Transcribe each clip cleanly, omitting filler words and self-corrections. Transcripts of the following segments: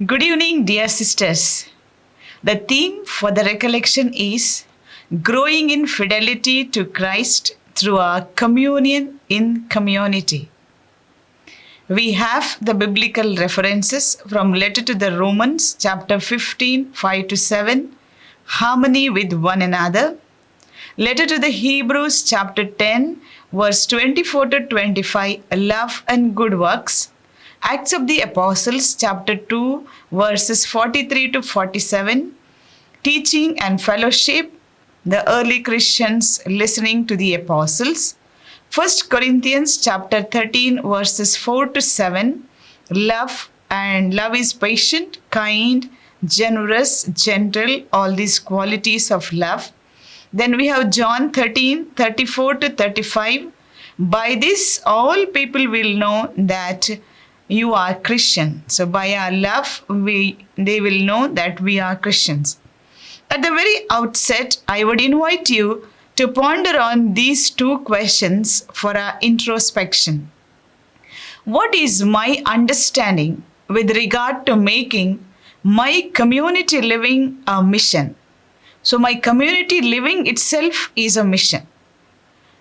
Good evening, dear sisters. The theme for the recollection is growing in fidelity to Christ through our communion in community. We have the biblical references from letter to the Romans chapter 15, 5 to 7, harmony with one another. Letter to the Hebrews chapter 10, verse 24 to 25, love and good works. Acts of the Apostles chapter 2, verses 43 to 47, teaching and fellowship, the early Christians listening to the apostles. 1 Corinthians chapter 13, verses 4 to 7, love, and love is patient, kind, generous, gentle, all these qualities of love. Then we have John 13, 34 to 35. By this, all people will know that you are Christian. So by our love, they will know that we are Christians. At the very outset, I would invite you to ponder on these two questions for our introspection. What is my understanding with regard to making my community living a mission? So my community living itself is a mission.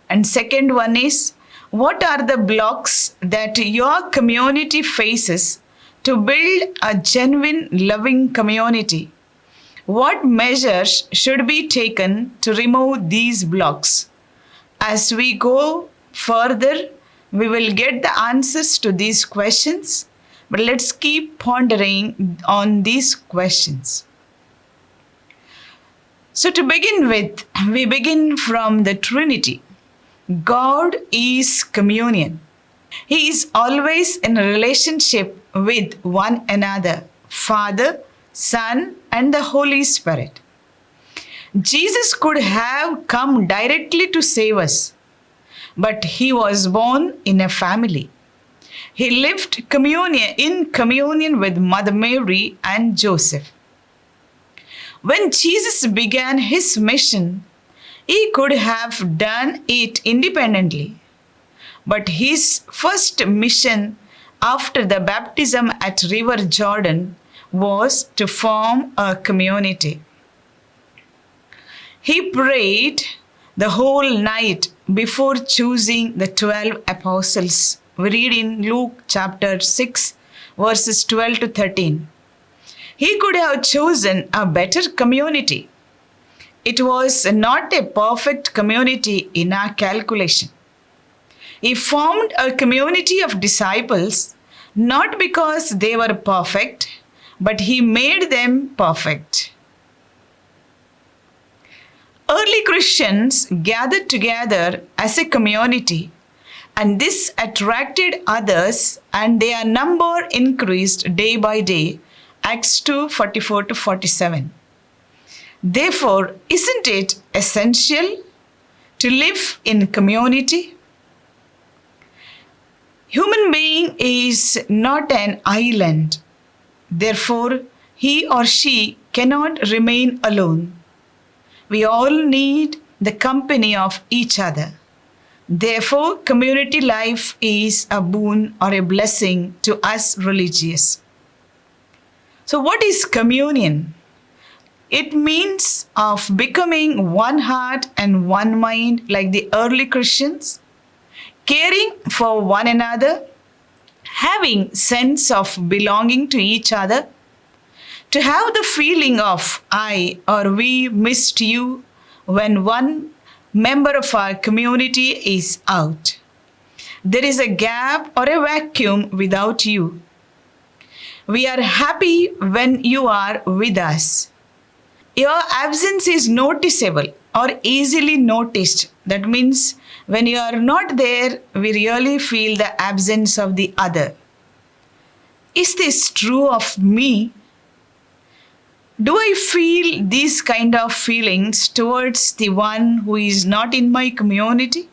And second one is, what are the blocks that your community faces to build a genuine loving community? What measures should be taken to remove these blocks? As we go further, we will get the answers to these questions, but let's keep pondering on these questions. So to begin with, we begin from the Trinity. God is communion. He is always in a relationship with one another, Father, Son, and the Holy Spirit. Jesus could have come directly to save us, but he was born in a family. He lived in communion with Mother Mary and Joseph. When Jesus began his mission, he could have done it independently. But his first mission after the baptism at River Jordan was to form a community. He prayed the whole night before choosing the 12 apostles. We read in Luke chapter 6, verses 12 to 13. He could have chosen a better community. It was not a perfect community in our calculation. He formed a community of disciples not because they were perfect, but he made them perfect. Early Christians gathered together as a community, and this attracted others, and their number increased day by day. Acts 2, 44 to 47. Therefore, isn't it essential to live in community? Human being is not an island. Therefore, he or she cannot remain alone. We all need the company of each other. Therefore, community life is a boon or a blessing to us religious. So what is communion? It means of becoming one heart and one mind like the early Christians, caring for one another, having sense of belonging to each other, to have the feeling of I or we missed you when one member of our community is out. There is a gap or a vacuum without you. We are happy when you are with us. Your absence is noticeable or easily noticed. That means when you are not there, we really feel the absence of the other. Is this true of me? Do I feel these kind of feelings towards the one who is not in my community?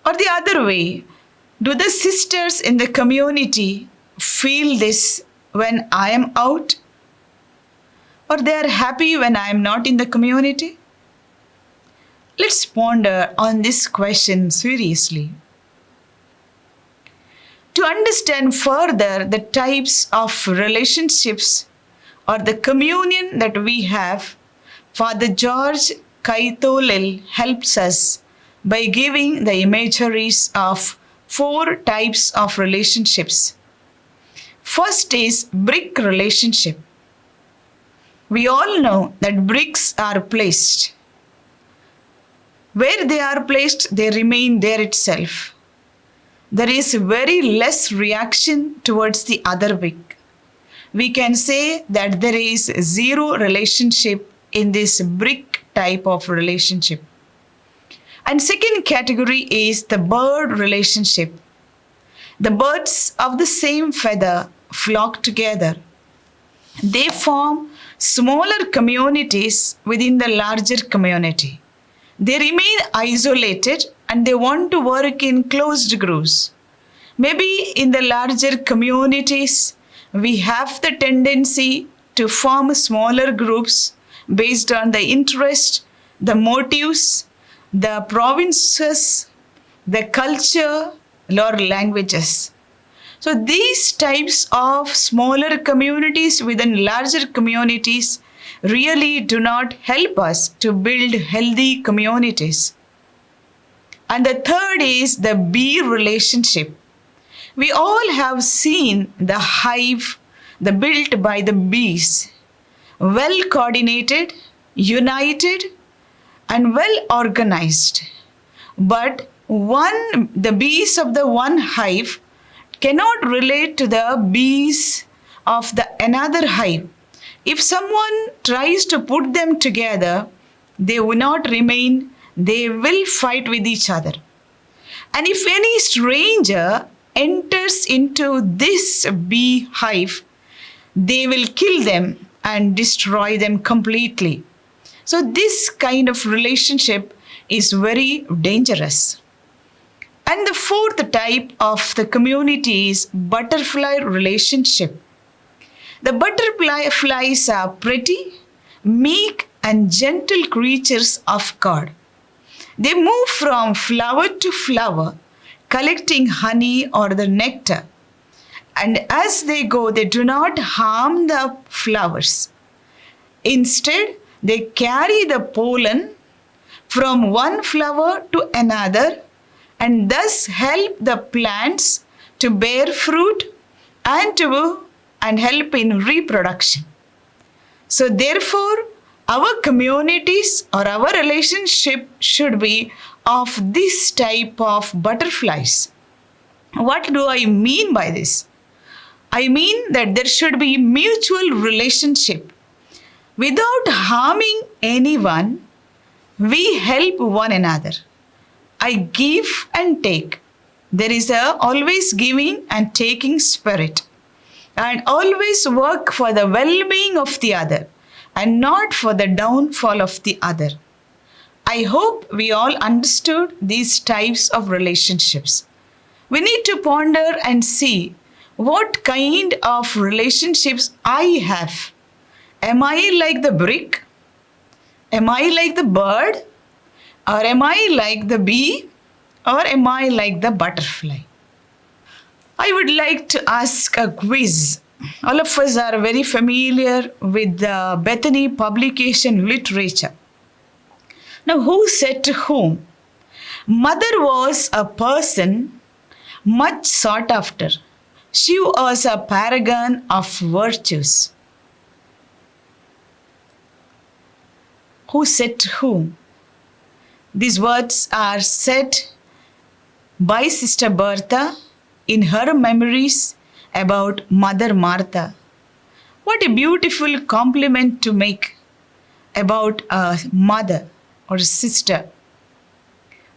Or the other way, do the sisters in the community feel this when I am out? Or they are happy when I am not in the community? Let's ponder on this question seriously. To understand further the types of relationships or the communion that we have, Father George Kaitolil helps us by giving the imageries of 4 types of relationships. First is brick relationship. We all know that bricks are placed. Where they are placed, they remain there itself. There is very less reaction towards the other brick. We can say that there is zero relationship in this brick type of relationship. And second category is the bird relationship. The birds of the same feather flock together. They form smaller communities within the larger community. They remain isolated and they want to work in closed groups. Maybe in the larger communities, we have the tendency to form smaller groups based on the interest, the motives, the provinces, the culture, or languages. So these types of smaller communities within larger communities really do not help us to build healthy communities. And the third is the bee relationship. We all have seen the hive built by the bees, well coordinated, united, and well organized. But the bees of the one hive cannot relate to the bees of the another hive. If someone tries to put them together, they will not remain, they will fight with each other. And if any stranger enters into this bee hive, they will kill them and destroy them completely. So this kind of relationship is very dangerous. And the fourth type of the community is butterfly relationship. The butterflies are pretty, meek, and gentle creatures of God. They move from flower to flower, collecting honey or the nectar. And as they go, they do not harm the flowers. Instead, they carry the pollen from one flower to another and thus help the plants to bear fruit and help in reproduction. So therefore, our communities or our relationship should be of this type of butterflies. What do I mean by this? I mean that there should be mutual relationship. Without harming anyone, we help one another. I give and take. There is always giving and taking spirit. And always work for the well-being of the other and not for the downfall of the other. I hope we all understood these types of relationships. We need to ponder and see what kind of relationships I have. Am I like the brick? Am I like the bird? Or am I like the bee? Or am I like the butterfly? I would like to ask a quiz. All of us are very familiar with the Bethany publication literature. Now, who said to whom? Mother was a person much sought after. She was a paragon of virtues. Who said to whom? These words are said by Sister Bertha in her memories about Mother Martha. What a beautiful compliment to make about a mother or a sister.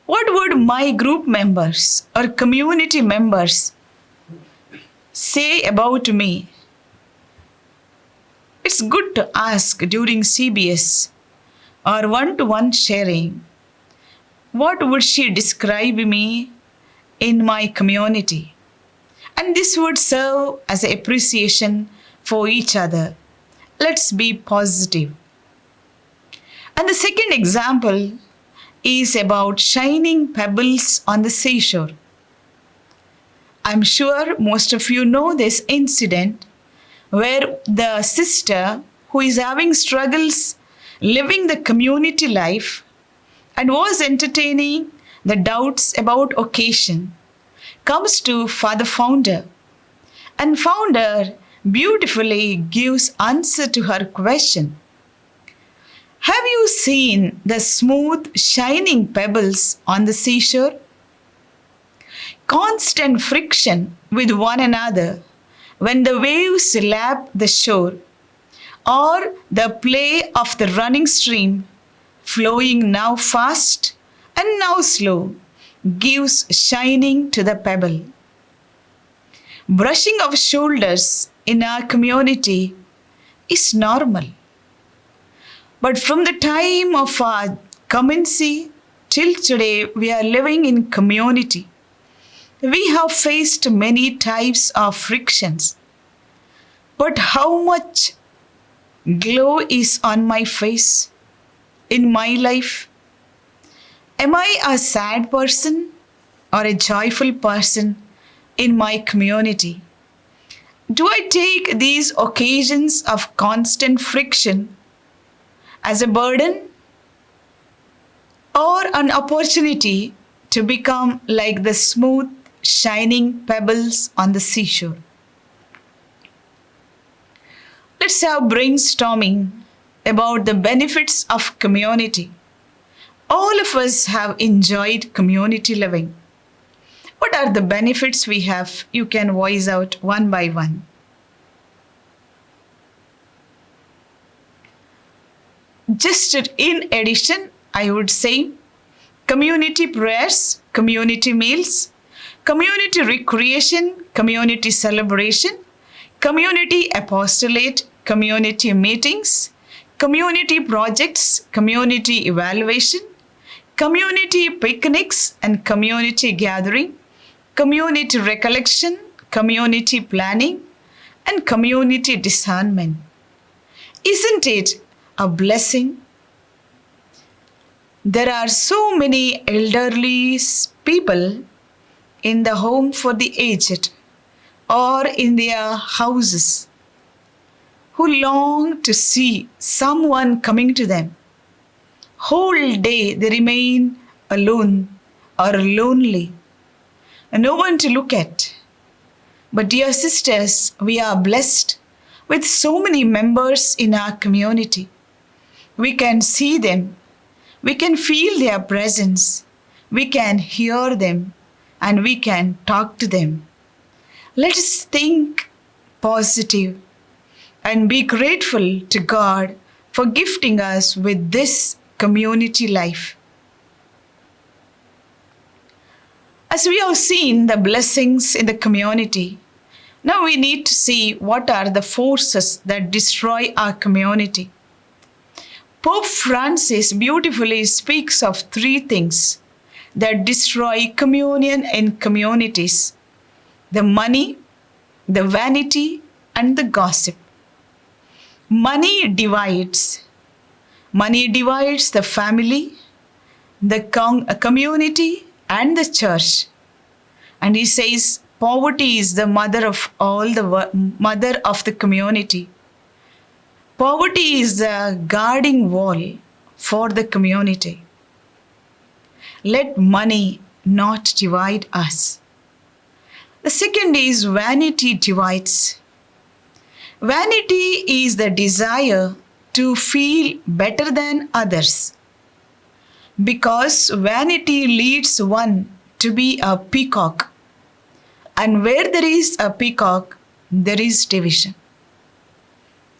What would my group members or community members say about me? It's good to ask during CBS or one-to-one sharing. What would she describe me in my community? And this would serve as an appreciation for each other. Let's be positive. And the second example is about shining pebbles on the seashore. I'm sure most of you know this incident where the sister who is having struggles living the community life and was entertaining the doubts about occasion comes to Father Founder, and Founder beautifully gives answer to her question. Have you seen the smooth shining pebbles on the seashore? Constant friction with one another when the waves lap the shore, or the play of the running stream, flowing now fast and now slow, gives shining to the pebble. Brushing of shoulders in our community is normal. But from the time of our community till today, we are living in community. We have faced many types of frictions. But how much glow is on my face, in my life? Am I a sad person or a joyful person in my community? Do I take these occasions of constant friction as a burden or an opportunity to become like the smooth, shining pebbles on the seashore? Let's have brainstorming about the benefits of community. All of us have enjoyed community living. What are the benefits we have? You can voice out one by one. Just in addition, I would say community prayers, community meals, community recreation, community celebration, community apostolate, community meetings, community projects, community evaluation, community picnics and community gathering, community recollection, community planning, and community discernment. Isn't it a blessing? There are so many elderly people in the home for the aged or in their houses who long to see someone coming to them. Whole day they remain alone or lonely, no one to look at. But dear sisters, we are blessed with so many members in our community. We can see them, we can feel their presence, we can hear them, and we can talk to them. Let us think positive and be grateful to God for gifting us with this community life. As we have seen the blessings in the community, now we need to see what are the forces that destroy our community. Pope Francis beautifully speaks of three things that destroy communion in communities: the money, the vanity, and the gossip. Money divides. Money divides the family, the community, and the church. And he says poverty is the mother of mother of the community. Poverty is the guarding wall for the community. Let money not divide us. The second is vanity divides. Vanity is the desire to feel better than others, because vanity leads one to be a peacock, and where there is a peacock, there is division.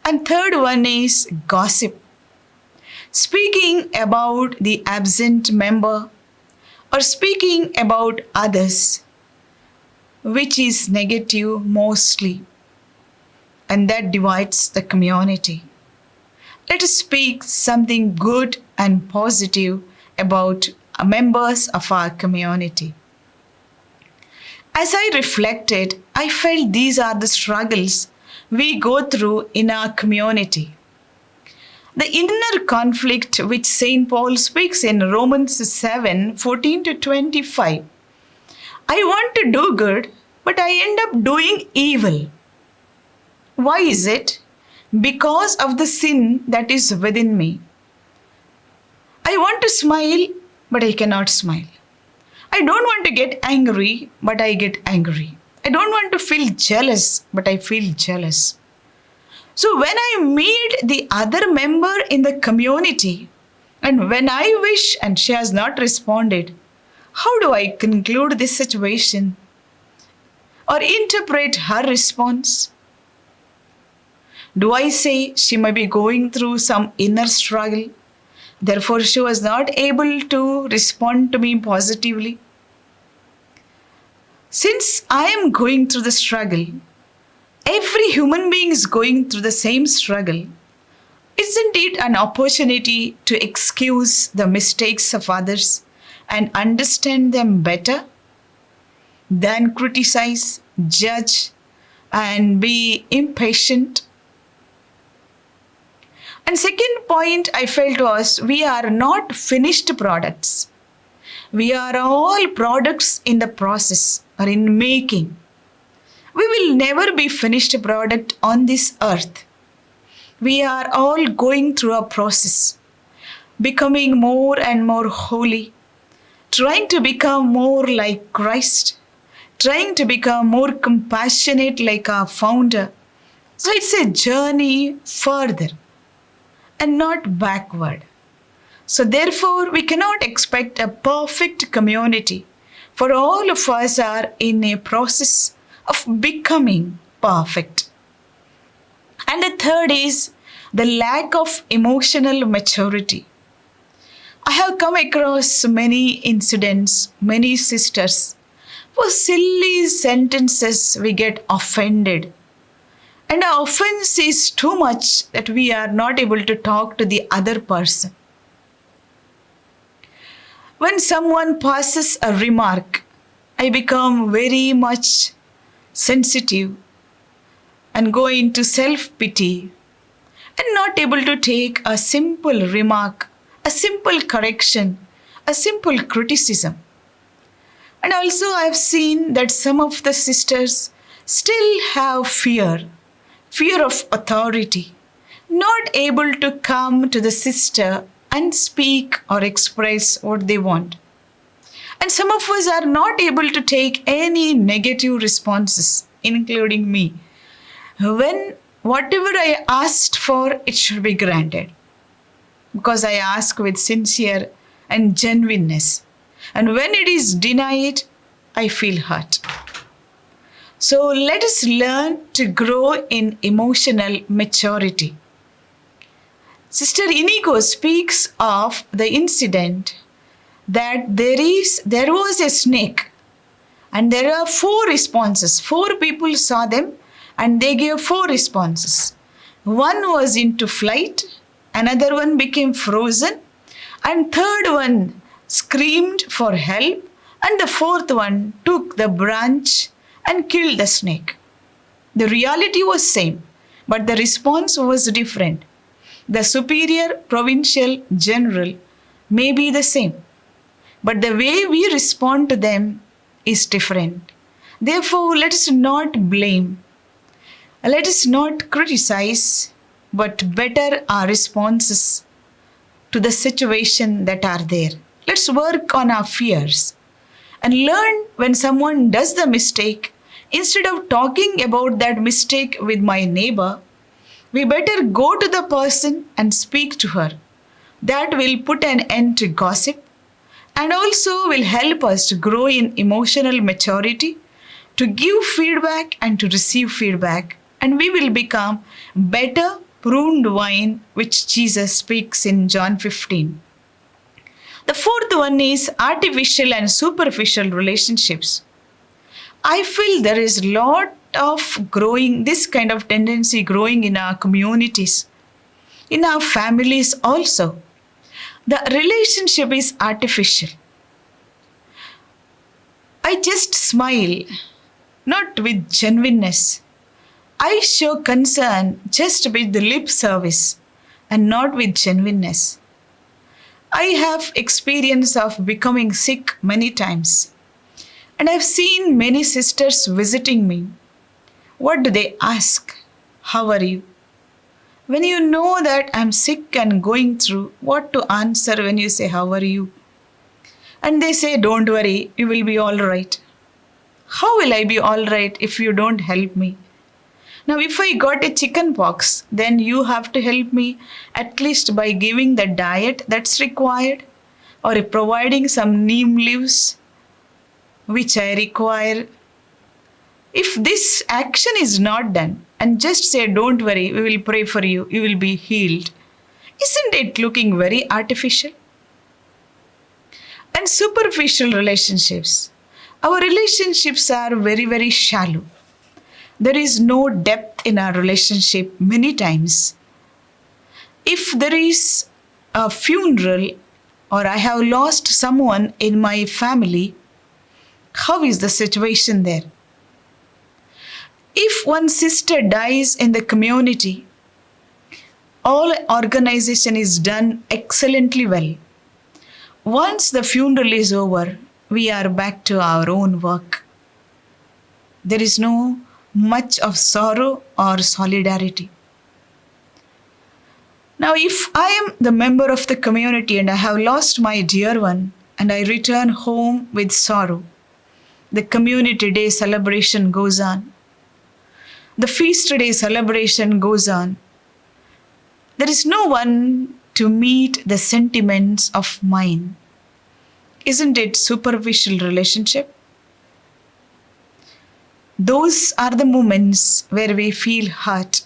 And third one is gossip, speaking about the absent member or speaking about others, which is negative mostly, and that divides the community. Let us speak something good and positive about members of our community. As I reflected, I felt these are the struggles we go through in our community. The inner conflict which St. Paul speaks in Romans 7:14-25. I want to do good, but I end up doing evil. Why is it? Because of the sin that is within me. I want to smile, but I cannot smile. I don't want to get angry, but I get angry. I don't want to feel jealous, but I feel jealous. So when I meet the other member in the community, and when I wish and she has not responded, how do I conclude this situation or interpret her response? Do I say she may be going through some inner struggle, therefore she was not able to respond to me positively? Since I am going through the struggle, every human being is going through the same struggle. Isn't it an opportunity to excuse the mistakes of others and understand them better than criticize, judge, and be impatient? And second point I felt was we are not finished products. We are all products in the process or in making. We will never be finished product on this earth. We are all going through a process, becoming more and more holy, trying to become more like Christ, trying to become more compassionate like our founder. So it's a journey further and not backward. So therefore, we cannot expect a perfect community, for all of us are in a process of becoming perfect. And the third is the lack of emotional maturity. I have come across many incidents, many sisters. For silly sentences, we get offended. And our offense is too much that we are not able to talk to the other person. When someone passes a remark, I become very much sensitive and go into self-pity and not able to take a simple remark, a simple correction, a simple criticism. And also I have seen that some of the sisters still have fear of authority, not able to come to the sister and speak or express what they want. And some of us are not able to take any negative responses, including me. When whatever I asked for, it should be granted. Because I ask with sincere and genuineness. And when it is denied, I feel hurt. So let us learn to grow in emotional maturity. Sister Inigo speaks of the incident that there was a snake and there are 4 responses. 4 people saw them and they gave 4 responses. One was into flight, another one became frozen, and third one screamed for help, and the 4th one took the branch and killed the snake. The reality was same, but the response was different. The superior, provincial, general may be the same, but the way we respond to them is different. Therefore, let us not blame. Let us not criticize, but better our responses to the situation that are there. Let's work on our fears and learn when someone does the mistake, instead of talking about that mistake with my neighbor, we better go to the person and speak to her. That will put an end to gossip and also will help us to grow in emotional maturity, to give feedback and to receive feedback. And we will become better pruned wine, which Jesus speaks in John 15. The 4th one is artificial and superficial relationships. I feel there is a lot of growing, this kind of tendency growing in our communities, in our families also. The relationship is artificial. I just smile, not with genuineness. I show concern just with the lip service and not with genuineness. I have experience of becoming sick many times. And I've seen many sisters visiting me. What do they ask? How are you? When you know that I'm sick and going through, what to answer when you say, how are you? And they say, don't worry, you will be all right. How will I be all right if you don't help me? Now, if I got a chicken pox, then you have to help me at least by giving the diet that's required or providing some neem leaves which I require. If this action is not done and just say, don't worry, we will pray for you, you will be healed, isn't it looking very artificial? And superficial relationships. Our relationships are very, very shallow. There is no depth in our relationship many times. If there is a funeral or I have lost someone in my family, how is the situation there? If one sister dies in the community, all organization is done excellently well. Once the funeral is over, we are back to our own work. There is no much of sorrow or solidarity. Now, if I am the member of the community and I have lost my dear one and I return home with sorrow, the community day celebration goes on. The feast day celebration goes on. There is no one to meet the sentiments of mine. Isn't it superficial relationship? Those are the moments where we feel hurt.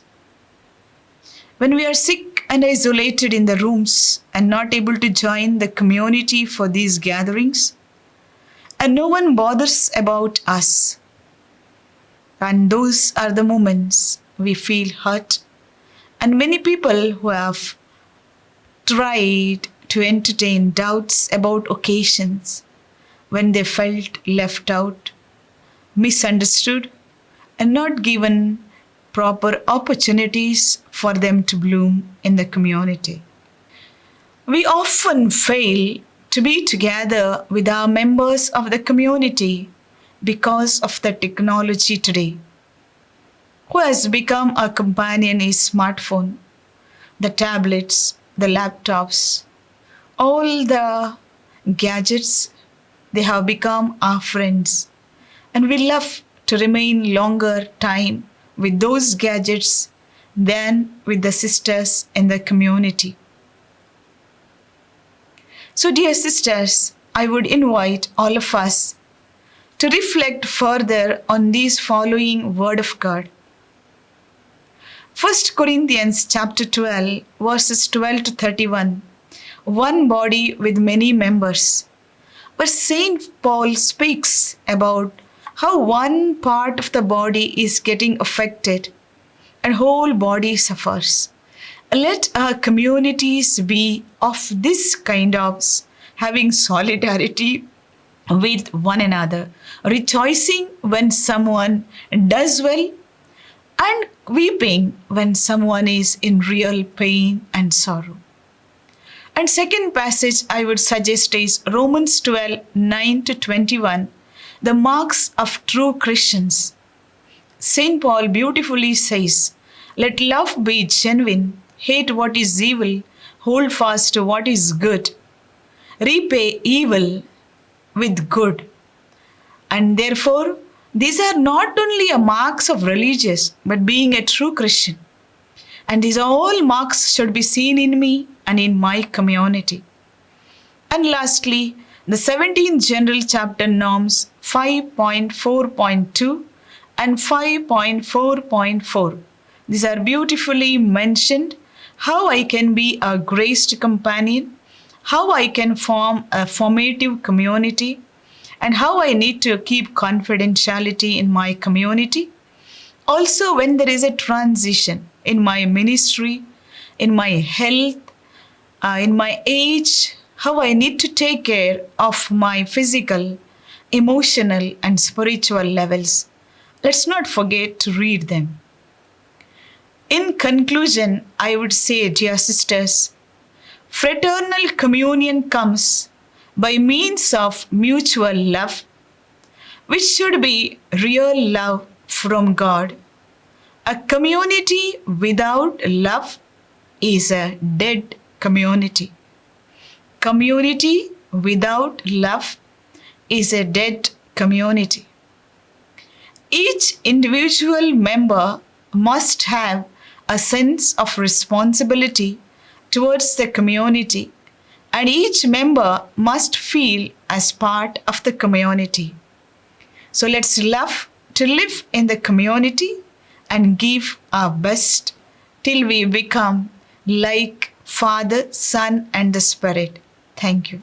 When we are sick and isolated in the rooms and not able to join the community for these gatherings, and no one bothers about us. And those are the moments we feel hurt. And many people who have tried to entertain doubts about occasions when they felt left out, misunderstood, and not given proper opportunities for them to bloom in the community. We often fail to be together with our members of the community because of the technology today. Who has become our companion is smartphone, the tablets, the laptops, all the gadgets, they have become our friends. And we love to remain longer time with those gadgets than with the sisters in the community. So, dear sisters, I would invite all of us to reflect further on these following word of God. 1 Corinthians chapter 12, verses 12 to 31. One body with many members. But Saint Paul speaks about how one part of the body is getting affected and whole body suffers. Let our communities be of this kind of having solidarity with one another, rejoicing when someone does well and weeping when someone is in real pain and sorrow. And second passage I would suggest is Romans 12, 9 to 21, the marks of true Christians. Saint Paul beautifully says, let love be genuine, hate what is evil, hold fast to what is good, repay evil with good. And therefore, these are not only a marks of religious, but being a true Christian. And these all marks should be seen in me and in my community. And lastly, the 17th General Chapter Norms 5.4.2 and 5.4.4. These are beautifully mentioned how I can be a graced companion, how I can form a formative community, and how I need to keep confidentiality in my community. Also, when there is a transition in my ministry, in my health, in my age, how I need to take care of my physical, emotional, and spiritual levels. Let's not forget to read them. In conclusion, I would say, dear sisters, fraternal communion comes by means of mutual love, which should be real love from God. A community without love is a dead community. Community without love is a dead community. Each individual member must have a sense of responsibility towards the community, and each member must feel as part of the community. So let's love to live in the community and give our best till we become like Father, Son, and the Spirit. Thank you.